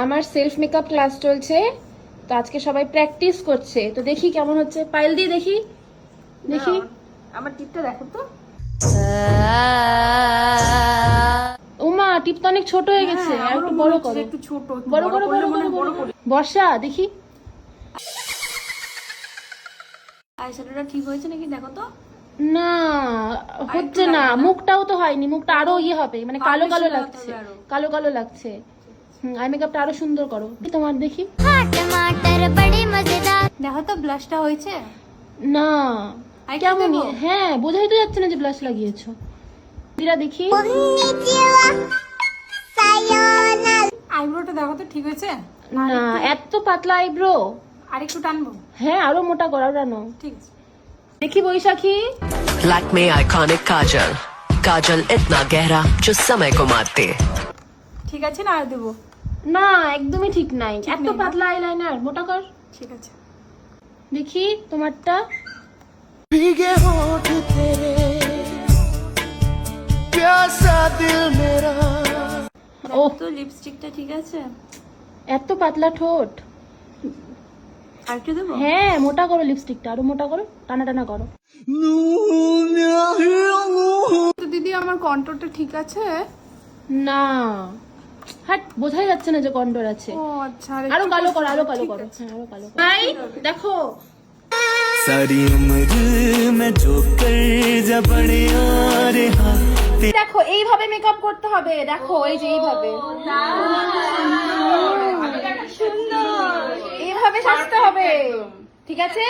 আমার self makeup class চলছে, তো আজকে সবাই প্র্যাকটিস করছে, তো দেখি কেমন হচ্ছে। পাইল দিয়ে দেখি দেখি আমার টিপটা দেখো তো। উমা টিপ তো অনেক ছোট হয়ে গেছে, আর একটু বড় করো। একটু ছোট, বড় করো বড় করো বড় করো। বর্ষা দেখি আইশ্যাডোটা ঠিক হয়েছে নাকি দেখো তো। না হচ্ছে না, মুখটাও তো হয়নি, মুখটা আরো ইয়ে হবে, মানে কালো কালো লাগছে, কালো কালো লাগছে। আই মেকআপটা আরো সুন্দর করো। তোমার দেখি দেখো তো ব্লাশটা হয়েছে না কেমন? দেবো? হ্যাঁ বোঝাই তো যাচ্ছে না যে ব্লাশ লাগিয়েছো। দিরা দেখি আইব্রোটা দেখো তো ঠিক হয়েছে। না এত পাতলা আইব্রো, আরেকটু টানবো। হ্যাঁ আরো মোটা করো রানো। ঠিক আছে দেখি বৈশাখী। लैक्मे आइकॉनिक काजल, काजल इतना गहरा जो समय को मारते। ঠিক আছে না আর দেবো? না একদমই ঠিক নাই, এত পাতলা আইলাইনার, মোটা কর। ঠিক আছে দেখি তোমারটা। भीगे होठ तेरे प्यासा दिल मेरा। ও তো লিপস্টিকটা ঠিক আছে। এত পাতলা ঠোঁট। আর একটু দেবো? হ্যাঁ মোটা করো, লিপস্টিকটা আরো মোটা করো, টানা টানা করো। তো দিদি আমার কন্ট্রোলটা ঠিক আছে? না হাট, বোঝাই যাচ্ছে না যে কন্ট্রোল আছে। ও আচ্ছা আরো কালো করো, আরো কালো করো। হ্যাঁ আরো কালো করো। ভাই দেখো सारी उम्र में जो कर जब बड़े रे हाँ দেখো এইভাবে মেকআপ করতে হবে, দেখো এই যে এইভাবে, এইভাবে সাজতে হবে, ঠিক আছে?